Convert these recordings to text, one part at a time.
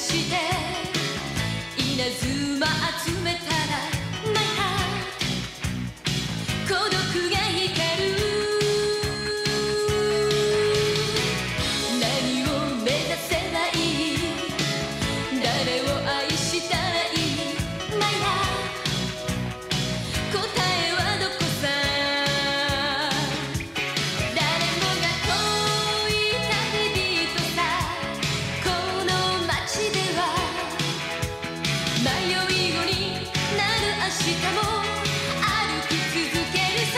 して稲妻集めたら My heart 孤独が光る何を目指せばいい誰を愛したらいい My love 答えはどこさ誰もが遠い旅人さこの街では迷い子になる明日も歩き続けるさ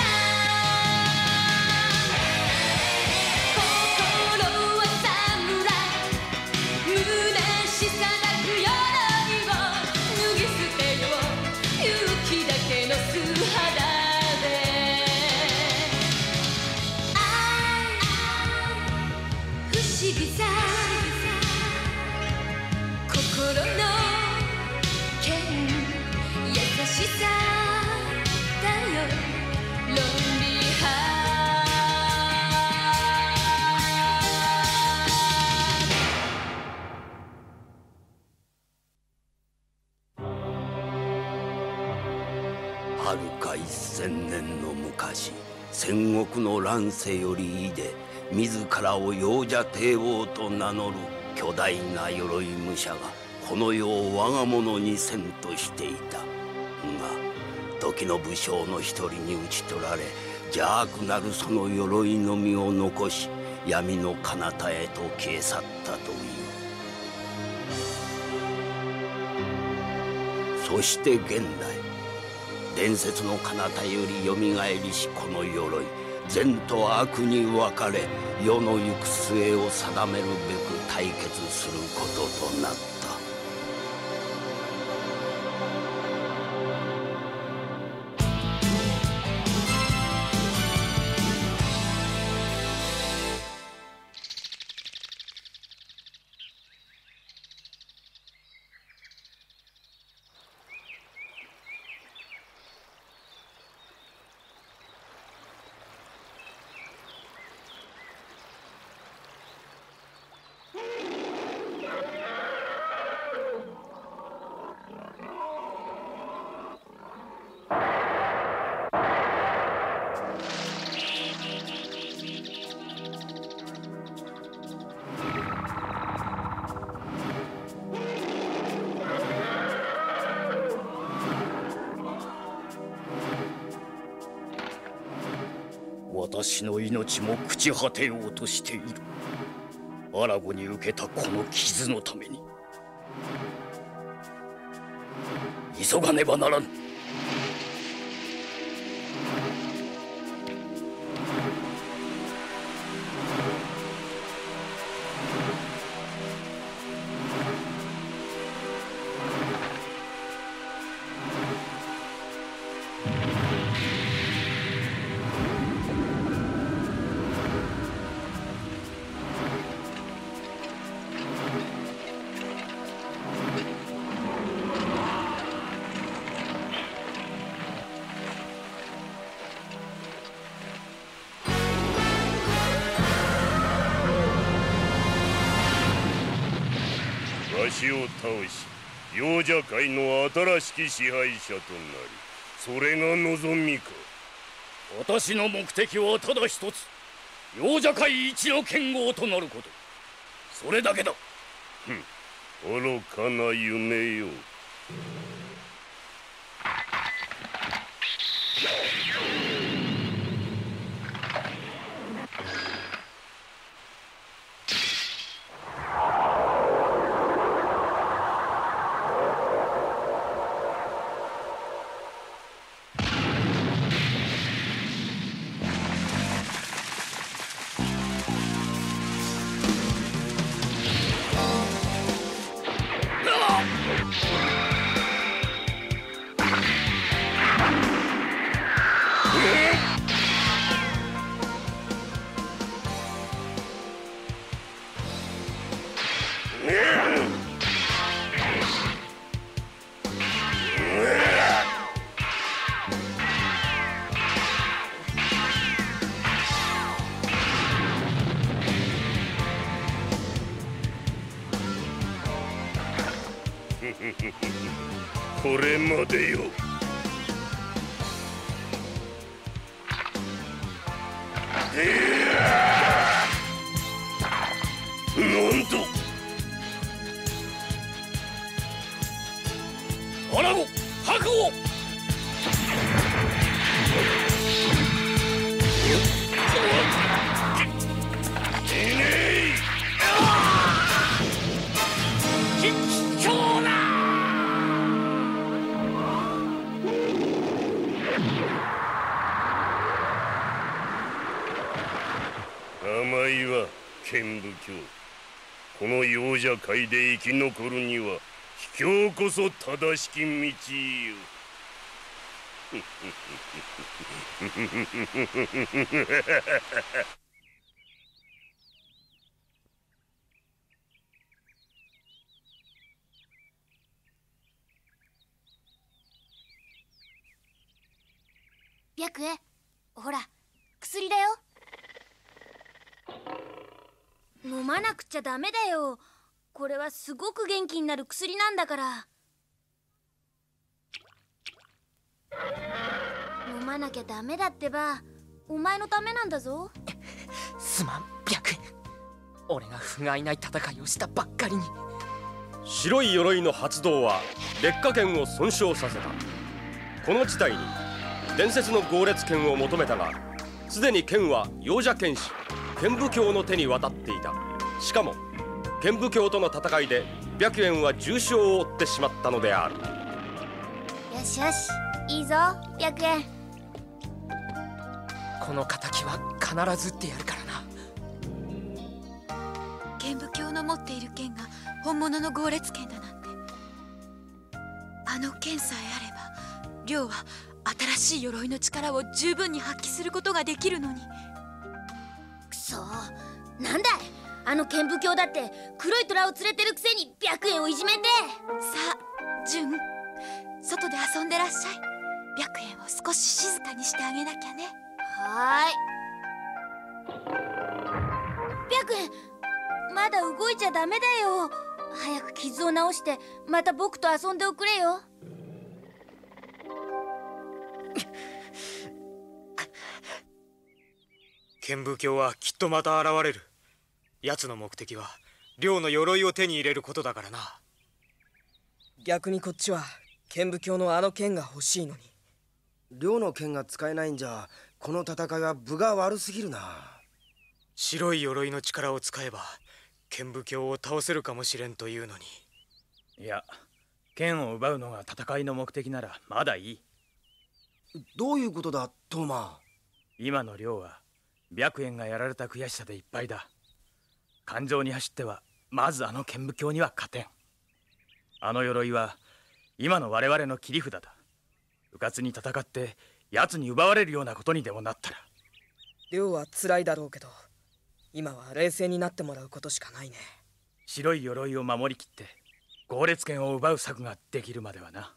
心は侍虚しさなく鎧を脱ぎ捨てよう勇気だけの素肌で愛不思議さ心の剣優しさだよロンリーハはるか1000年の昔、戦国の乱世よりいで自らを楊者帝王と名乗る巨大な鎧武者がこの世を我が物にせんとしていたが、時の武将の一人に討ち取られ邪悪なるその鎧のみを残し闇の彼方へと消え去ったという。そして現代、伝説の彼方よりよみがえりしこの鎧、善と悪に分かれ世の行く末を定めるべく対決することとなった。私の命も朽ち果てようとしている。アラゴに受けたこの傷のために急がねばならぬ。わしを倒し楊者界の新しき支配者となり、それが望みか。私の目的はただ一つ、楊者界一の剣豪となること、それだけだ。愚かな夢よ。これまでよ。なんとアナゴ確保。甘いわ剣武教。この幼者界で生き残るには秘境こそ正しき道よ。白衣、ほら薬だよ。飲まなくちゃダメだよ。これはすごく元気になる薬なんだから。飲まなきゃダメだってば。お前のためなんだぞ。すまん白衣。俺が不甲斐ない戦いをしたばっかりに。白い鎧の発動は烈火剣を損傷させた。この事態に伝説の豪烈剣を求めたが、すでに剣は幼者剣士剣武教の手に渡っていた。しかも剣武教との戦いで白猿は重傷を負ってしまったのである。よしよし、いいぞ白猿。この敵は必ず撃ってやるからな。剣武教の持っている剣が本物の豪烈剣だなんて。あの剣さえあれば亮は新しい鎧の力を十分に発揮することができるのに。くそ、なんだい、あの剣武教だって黒い虎を連れてるくせに白猿をいじめて。さあ純、外で遊んでらっしゃい。白猿を少し静かにしてあげなきゃね。はーい。白猿、まだ動いちゃダメだよ。早く傷を治してまた僕と遊んでおくれよ。剣武教はきっとまた現れる。奴の目的は亮の鎧を手に入れることだからな。逆にこっちは剣武教のあの剣が欲しいのに。亮の剣が使えないんじゃ、この戦いは分が悪すぎるな。白い鎧の力を使えば剣武教を倒せるかもしれんというのに。いや、剣を奪うのが戦いの目的ならまだいい。どういうことだトーマ。今の亮は白猿がやられた悔しさでいっぱいだ。感情に走ってはまずあの剣武教には勝てん。あの鎧は今の我々の切り札だ。うかつに戦って奴に奪われるようなことにでもなったら。亮は辛いだろうけど、今は冷静になってもらうことしかないね。白い鎧を守りきって豪烈剣を奪う策ができるまではな。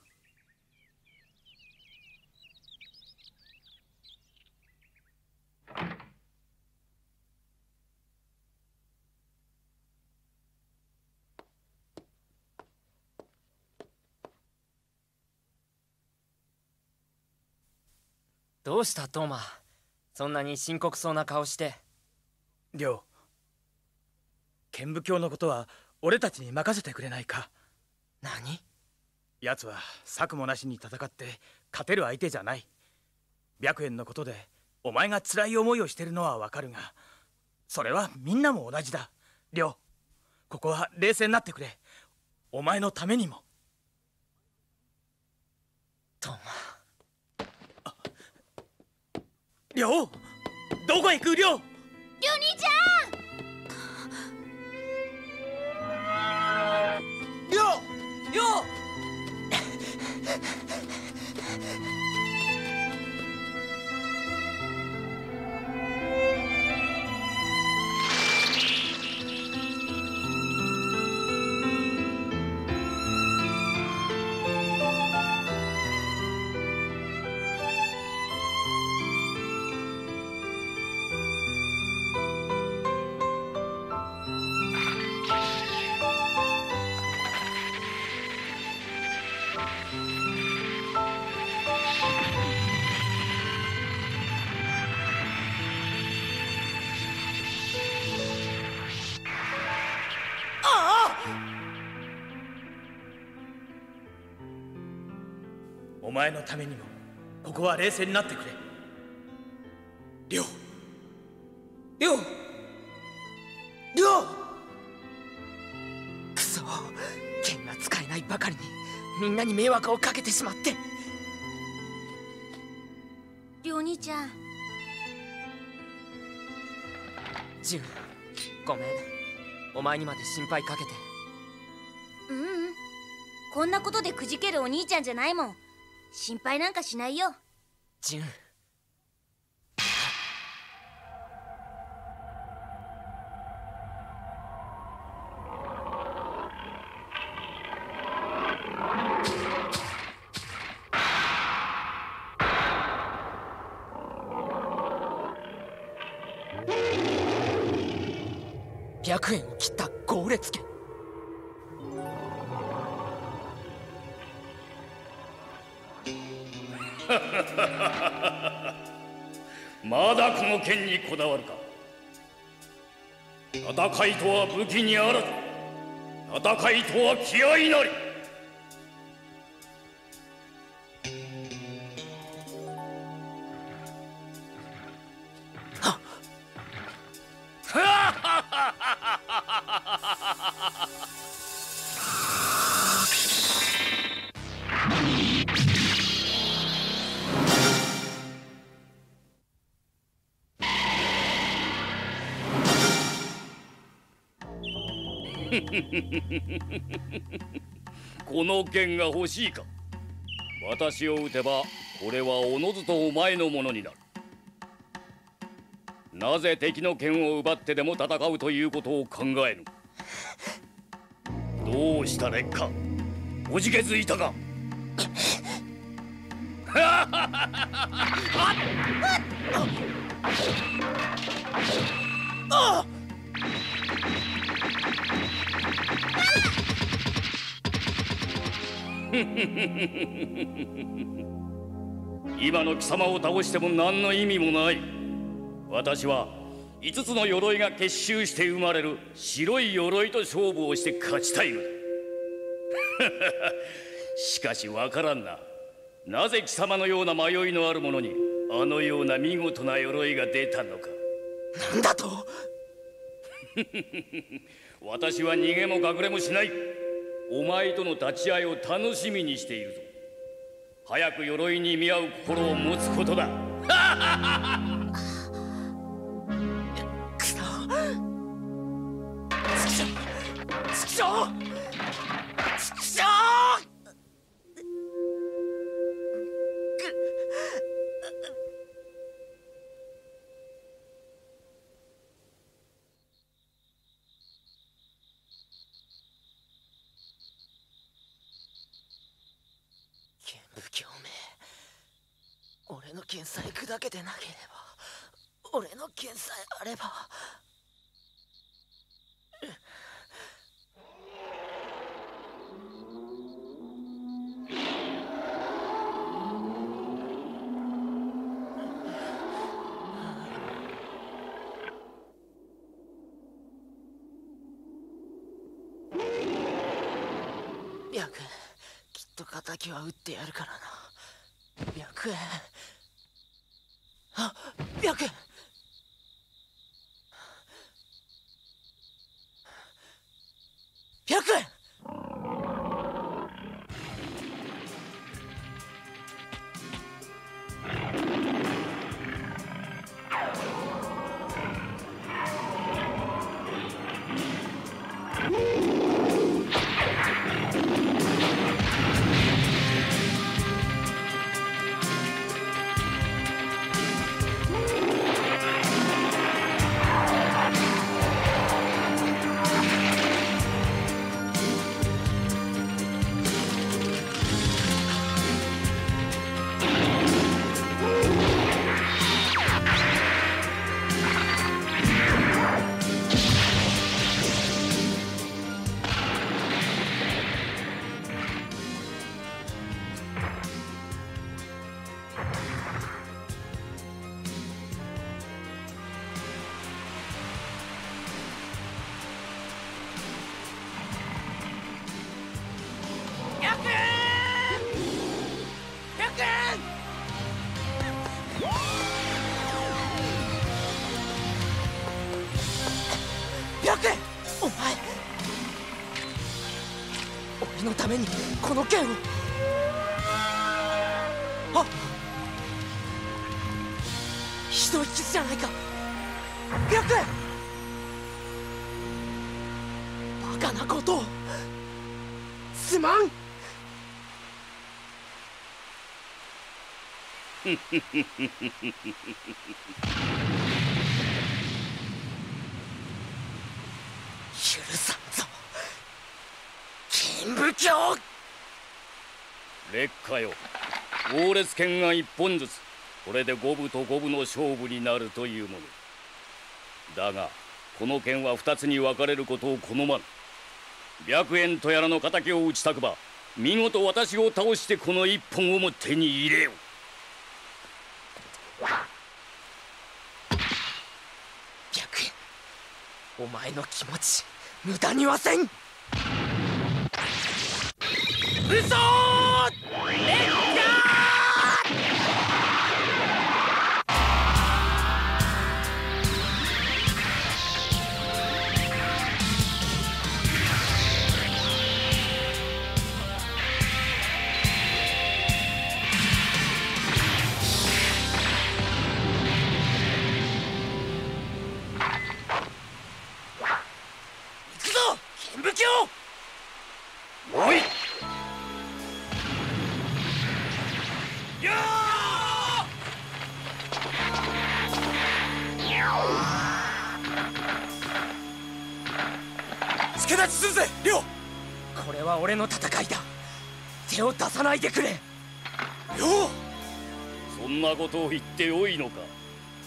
どうしたトーマ、そんなに深刻そうな顔して。亮、剣武教のことは俺たちに任せてくれないか。何？奴は策もなしに戦って勝てる相手じゃない。白猿のことでお前が辛い思いをしてるのはわかるが、それはみんなも同じだ。亮、ここは冷静になってくれ。お前のためにも。トーマ。亮、どこへ行く？亮、亮兄ちゃん。亮、亮。お前のためにもここは冷静になってくれ。亮亮亮。くそ、剣が使えないばかりにみんなに迷惑をかけてしまって。りょう兄ちゃん。ジュン、ごめん、お前にまで心配かけて。こんなことでくじけるお兄ちゃんじゃないもん。心配なんかしないよ。ジュン、100円を切った豪烈剣。まだこの剣にこだわるか。戦いとは武器にあらず、戦いとは気合いなり。この剣が欲しいか。私を撃てばこれはおのずとお前のものになる。なぜ敵の剣を奪ってでも戦うということを考えぬ。どうした劣化、おじけづいたか。今の貴様を倒しても何の意味もない。私は5つの鎧が結集して生まれる白い鎧と勝負をして勝ちたいのだ。しかしわからんな。なぜ貴様のような迷いのある者にあのような見事な鎧が出たのか。なんだと。私は逃げも隠れもしない。お前との立ち会いを楽しみにしているぞ。早く鎧に見合う心を持つことだ。くそ、ちくしょう、剣不教め、俺の剣さえ砕けてなければ、俺の剣さえあれば。白円、きっと敵は撃ってやるからな。白円、あ、白円、白円。白お前俺のためにこの剣を。あっ、ひどい傷じゃないか白。バカなことをすまん。許さんぞ剣武教。劣化よ、猛烈剣が1本ずつ、これで五分と五分の勝負になるというものだが、この剣は2つに分かれることを好まぬ。白猿とやらの敵を打ちたくば、見事私を倒してこの1本をも手に入れよ。白猿、お前の気持ち無駄にはせん。嘘おい、助立ちするぜ亮。これは俺の戦いだ。手を出さないでくれ亮。そんなことを言ってよいのか。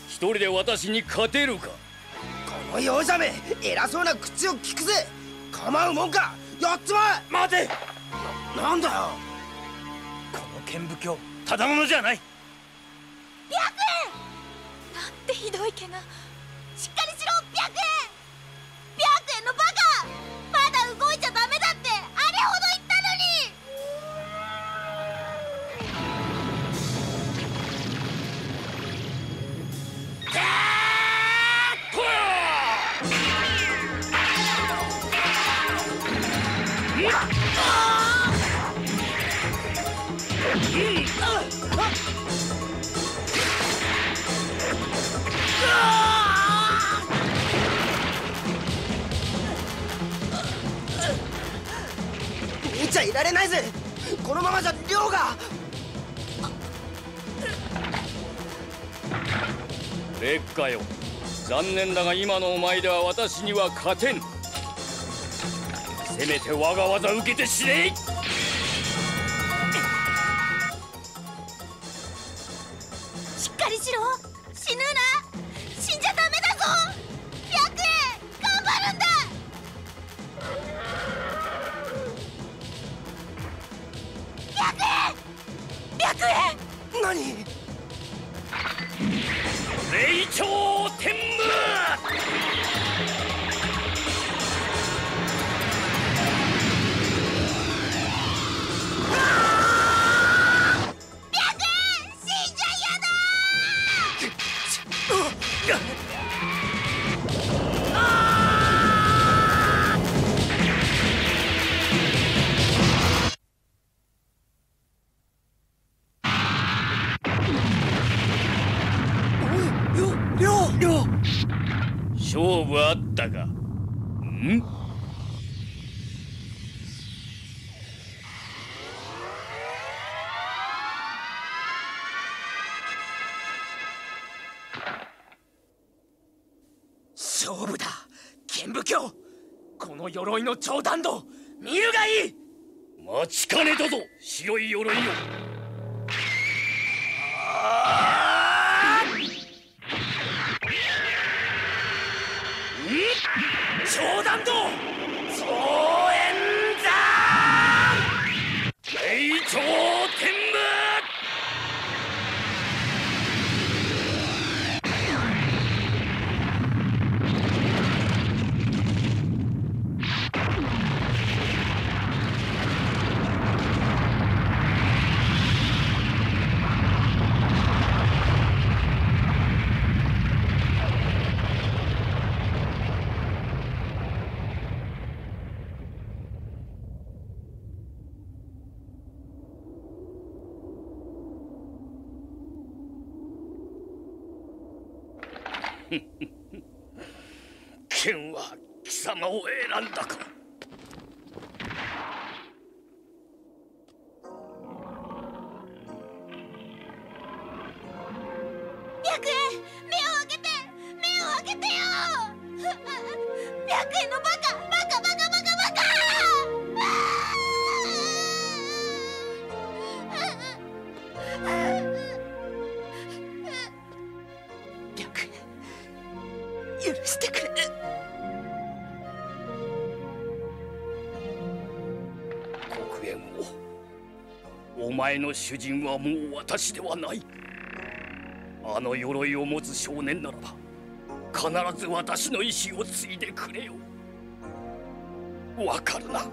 一人で私に勝てるか。この容赦め、偉そうな口を聞くぜ。構うもんか、やっちまえ。待て。なんだよ。この剣武教ただものじゃない。白猿なんてひどい怪我。しっかりしろ白猿。白猿のバカ、まだ動いちゃダメだってあれほど言ったのに。見ちゃいられないぜ。このままじゃ亮が。劣化よ、残念だが今のお前では私には勝てぬ。せめて我が技受けて死ねい。しっかりしろ、死ぬな、死んじゃダメだぞ。白猿頑張るんだ。白猿、白猿。何？霊長天武。勝負あったか。ん？勝負だ剣武教。この鎧の長弾道見るがいい。待ちかねたぞ白い鎧よ。長弾道総演弾霊長天武。剣は貴様を選んだか。白円、目を開けて、目を開けてよ。白円のバカ、バカバカバカバカ。白円、許してくれ。黒煙王、お前の主人はもう私ではない。あの鎧を持つ少年ならば必ず私の意志を継いでくれよ。わかるな。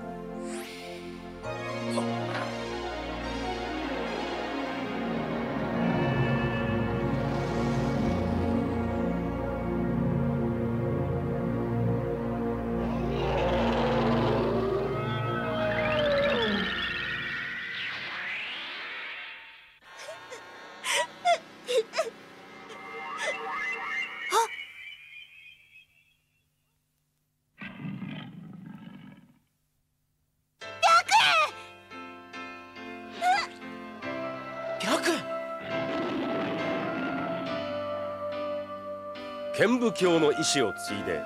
剣武教の意志を継いで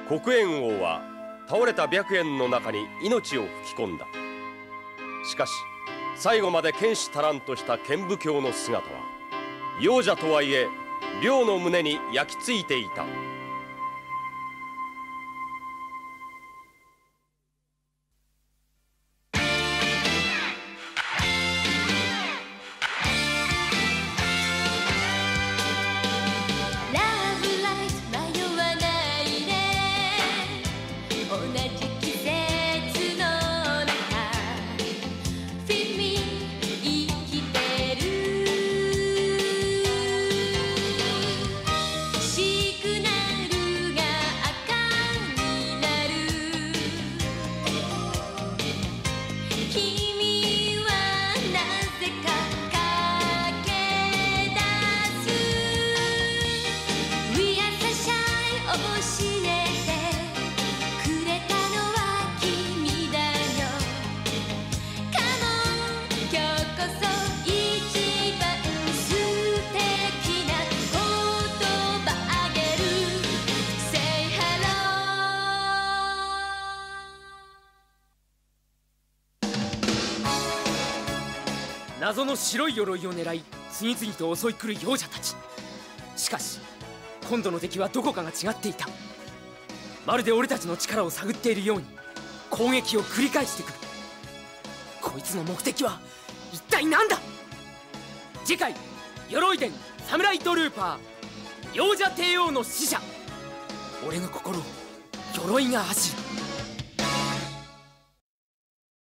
黒煙王は倒れた白煙の中に命を吹き込んだ。しかし最後まで剣士足らんとした剣武教の姿は幼者とはいえ両の胸に焼き付いていた。謎の白い鎧を狙い次々と襲い来る幼者たち。しかし今度の敵はどこかが違っていた。まるで俺たちの力を探っているように攻撃を繰り返してくる。こいつの目的は一体何だ。次回鎧伝サムライトルーパー幼者帝王の使者。俺の心を鎧が走る。